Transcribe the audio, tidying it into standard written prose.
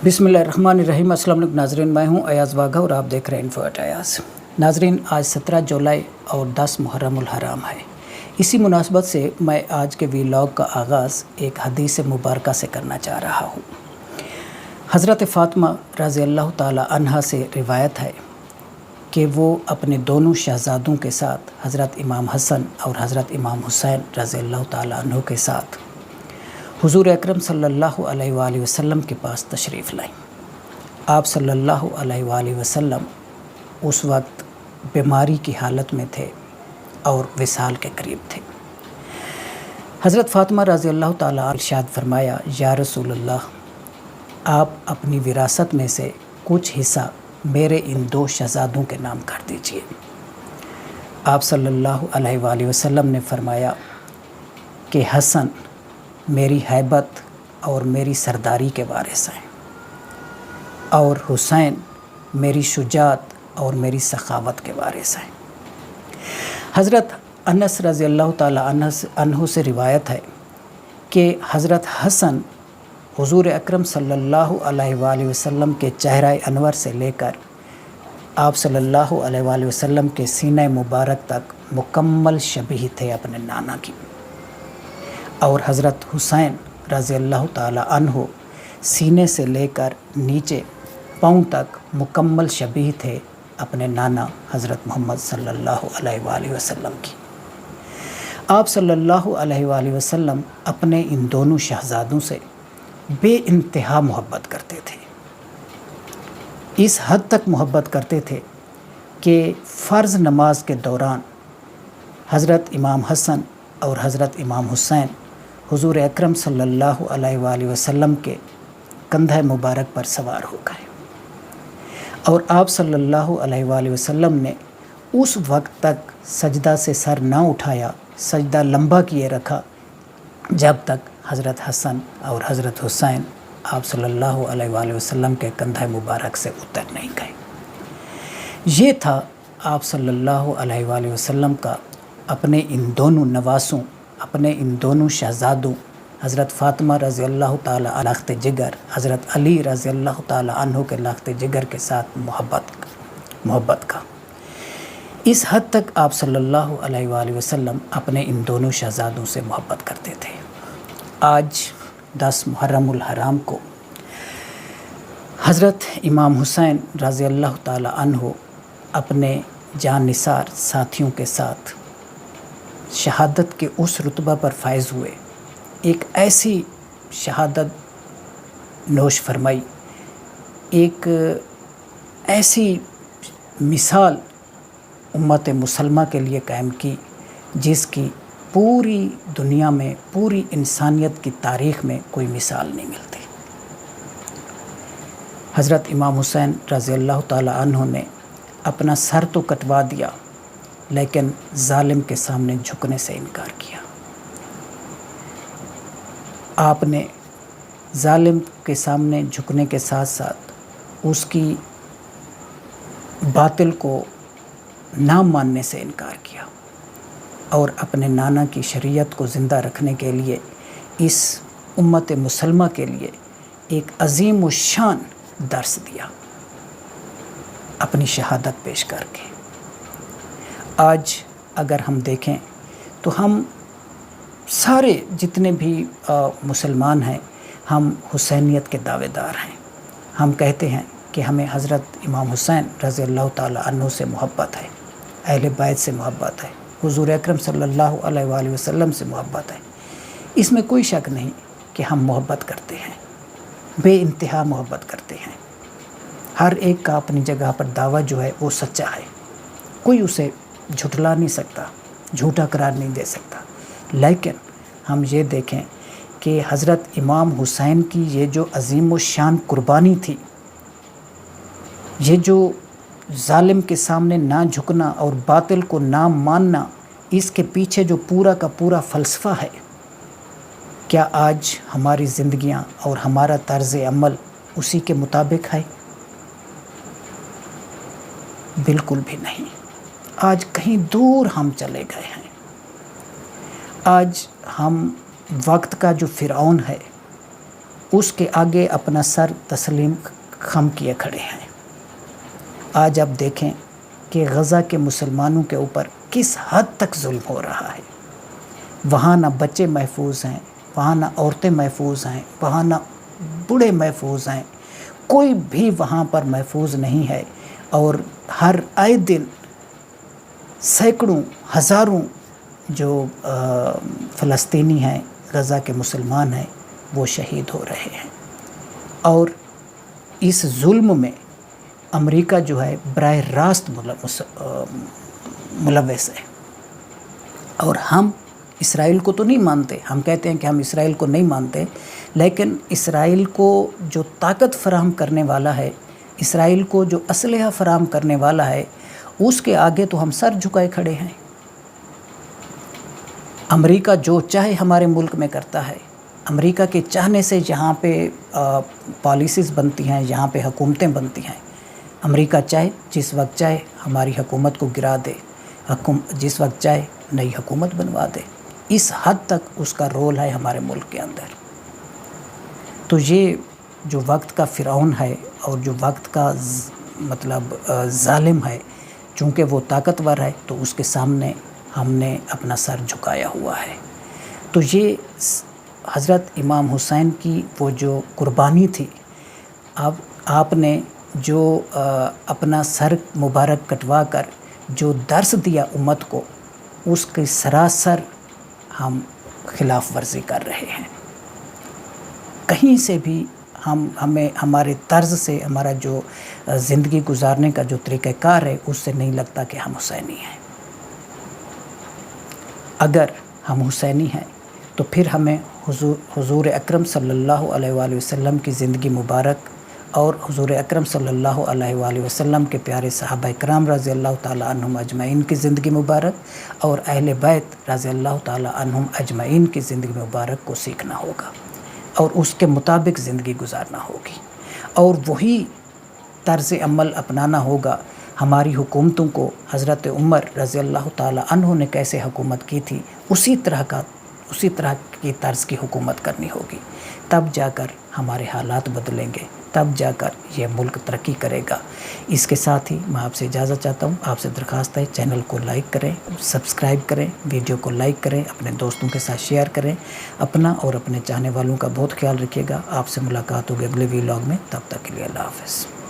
बिस्मिल्लाहिर्रहमानिर्रहीम। अस्सलाम वालेकुम नाज़रीन, मैं हूं अयाज़ वाघा और आप देख रहे हैं इन्फो एट अयाज़। नाज़रीन, आज 17 जुलाई और 10 मुहर्रमुल हराम है। इसी मुनासबत से मैं आज के वीलॉग का आगाज़ एक हदीस मुबारक से करना चाह रहा हूं। हज़रत फ़ातिमा रज़ी अल्लाह ताला अन्हा से रिवायत है कि वो अपने दोनों शहज़ादों के साथ हज़रत इमाम हसन और हज़रत इमाम हुसैन रज़ी अल्लाह ताला अन्हु के साथ हुज़ूर अकरम सल्लल्लाहु अलैहि वसल्लम के पास तशरीफ़ लाईं। आप सल्लल्लाहु अलैहि वसल्लम उस वक्त बीमारी की हालत में थे और विसाल के करीब थे। हज़रत फ़ातिमा रज़ी अल्लाह ताला इरशाद फरमाया, या रसूलल्लाह, आप अपनी विरासत में से कुछ हिस्सा मेरे इन दो शहज़ादों के नाम कर दीजिए। आप सल्लल्लाहु अलैहि वसल्लम ने फरमाया कि हसन मेरी हैबत और मेरी सरदारी के वारिस हैं और हुसैन मेरी शुजात और मेरी सखावत के वारिस हैं। हज़रत अनस रज़ी अल्लाह ताला अन्हु से रिवायत है कि हज़रत हसन हुज़ूर अकरम सल्लल्लाहु अलैहि वसल्लम के चेहरा अनवर से लेकर आप सल्लल्लाहु अलैहि वसल्लम के सीने मुबारक तक मुकम्मल शबीह थे अपने नाना की। और हज़रत हुसैन रज़ी अल्लाह ताला अन्हु सीने से लेकर नीचे पाँव तक मुकम्मल शबीह थे अपने नाना हज़रत मोहम्मद सल्लल्लाहु अलैहि वसल्लम की। आप सल्लल्लाहु अलैहि वसल्लम अपने इन दोनों शहज़ादों से बेइंतहा मोहब्बत करते थे। इस हद तक मोहब्बत करते थे कि फ़र्ज़ नमाज के दौरान हज़रत इमाम हसन और हज़रत इमाम हुसैन हुज़ूर अकरम सल्लल्लाहु अलैहि वसल्लम के कंधे मुबारक पर सवार हो गए और आप सल्लल्लाहु अलैहि वसल्लम ने उस वक्त तक सजदा से सर ना उठाया, सजदा लंबा किए रखा जब तक हज़रत हसन और हज़रत हुसैन आप सल्लल्लाहु अलैहि वसल्लम के कंधे मुबारक से उतर नहीं गए। ये था आप सल्लल्लाहु अलैहि वसल्लम का अपने इन दोनों नवासों, अपने इन दोनों शहज़ादों हज़रत फ़ातिमा रज़ी अल्लाह ताला लाख़्त जिगर, हज़रत अली रज़ी अल्लाह ताला अन्हु के लाख़्त जिगर के साथ मोहब्बत का इस हद तक आप सल्लल्लाहु अलैहि वसल्लम अपने इन दोनों शहज़ादों से मोहब्बत करते थे। आज 10 मुहर्रमुल हराम को हज़रत इमाम हुसैन रज़ी अल्लाह ताला अन्हु अपने जान निसार साथियों के साथ शहादत के उस रुतबा पर फायज़ हुए। एक ऐसी शहादत नोश फरमाई, एक ऐसी मिसाल उम्मत मुसलमा के लिए कायम की जिसकी पूरी दुनिया में, पूरी इंसानियत की तारीख़ में कोई मिसाल नहीं मिलती। हज़रत इमाम हुसैन रज़ी अल्लाह ताला अन्हु ने अपना सर तो कटवा दिया लेकिन जालिम के सामने झुकने से इनकार किया। आपने जालिम के सामने झुकने के साथ साथ उसकी बातिल को ना मानने से इनकार किया और अपने नाना की शरीयत को ज़िंदा रखने के लिए इस उम्मत मुसलमा के लिए एक अज़ीम व शान दर्स दिया अपनी शहादत पेश करके। आज अगर हम देखें तो हम सारे जितने भी मुसलमान हैं, हम हुसैनियत के दावेदार हैं। हम कहते हैं कि हमें हज़रत इमाम हुसैन रज़ी अल्लाह ताला अन्हु से मोहब्बत है, अहले बैत से मोहब्बत है, हुज़ूर अकरम सल्लल्लाहु अलैहि वसल्लम से मोहब्बत है। इसमें कोई शक नहीं कि हम मोहब्बत करते हैं, बेइंतहा मोहब्बत करते हैं। हर एक का अपनी जगह पर दावा जो है वो सच्चा है, कोई उसे झुठला नहीं सकता, झूठा करार नहीं दे सकता। लेकिन हम ये देखें कि हज़रत इमाम हुसैन की ये जो अज़ीम व शान कुर्बानी थी, ये जो जालिम के सामने ना झुकना और बातिल को ना मानना, इसके पीछे जो पूरा का पूरा फ़लसफ़ा है, क्या आज हमारी ज़िंदगियां और हमारा तर्ज़ अमल उसी के मुताबिक है? बिल्कुल भी नहीं। आज कहीं दूर हम चले गए हैं। आज हम वक्त का जो फ़िरऔन है, उसके आगे अपना सर तस्लीम खम किए खड़े हैं। आज आप देखें कि गज़ा के मुसलमानों के ऊपर किस हद तक जुल्म हो रहा है। वहाँ ना बच्चे महफूज हैं, वहाँ ना औरतें महफूज हैं, वहाँ ना बूढ़े महफूज हैं, कोई भी वहाँ पर महफूज नहीं है। और हर आए दिन सैकड़ों हज़ारों जो फ़लस्तीनी हैं, गज़ा के मुसलमान हैं, वो शहीद हो रहे हैं। और इस जुल्म में अमेरिका जो है बराह रास्त मुलव्वस है। और हम इसराइल को तो नहीं मानते, हम कहते हैं कि हम इसराइल को नहीं मानते, लेकिन इसराइल को जो ताकत फराहम करने वाला है, इसराइल को जो असलहा फराहम करने वाला है, उसके आगे तो हम सर झुकाए खड़े हैं। अमेरिका जो चाहे हमारे मुल्क में करता है। अमेरिका के चाहने से जहाँ पे पॉलिसीज़ बनती हैं, यहाँ पे हुकूमतें बनती हैं, अमेरिका चाहे जिस वक्त चाहे हमारी हुकूमत को गिरा दे, जिस वक्त चाहे नई हुकूमत बनवा दे। इस हद तक उसका रोल है हमारे मुल्क के अंदर। तो ये जो वक्त का फ़िरौन है और जो वक्त का मतलब जालिम है, चूँकि वो ताकतवर है, तो उसके सामने हमने अपना सर झुकाया हुआ है। तो ये हज़रत इमाम हुसैन की वो जो कुर्बानी थी, अब आपने जो अपना सर मुबारक कटवा कर जो दर्स दिया उम्मत को, उसकी सरासर हम खिलाफ वर्जी कर रहे हैं। कहीं से भी हमें हमारे तर्ज से, हमारा जो ज़िंदगी गुजारने का जो तरीक़ाकार है, उससे नहीं लगता कि हम हुसैनी हैं। अगर हम हुसैनी हैं तो फिर हमें हुज़ूर अकरम सल्लल्लाहु अलैहि वसल्लम की ज़िंदगी मुबारक और हुज़ूर अकरम सल्लल्लाहु अलैहि वसल्लम के प्यारे सहाबा इकराम रज़ी अल्लाह ताला अन्हुम अजमईन की ज़िंदगी मुबारक और अहले बैत रज़ी अल्लाह ताला अन्हुम अजमईन की ज़िंदगी मुबारक को सीखना होगा और उसके मुताबिक ज़िंदगी गुजारना होगी। और वही तर्ज़ अमल अपनाना होगा। हमारी हुकूमतों को हज़रत उमर रज़ी अल्लाह ताला अन्हु ने कैसे हुकूमत की थी, उसी तरह की तर्ज़ की हुकूमत करनी होगी। तब जाकर हमारे हालात बदलेंगे, तब जाकर यह मुल्क तरक्की करेगा। इसके साथ ही मैं आपसे इजाज़त चाहता हूँ। आपसे दरख्वास्त है, चैनल को लाइक करें, सब्सक्राइब करें, वीडियो को लाइक करें, अपने दोस्तों के साथ शेयर करें। अपना और अपने चाहने वालों का बहुत ख्याल रखिएगा। आपसे मुलाकात होगी अगले व्लॉग में। तब तक के लिए अल्लाह हाफ़िज़।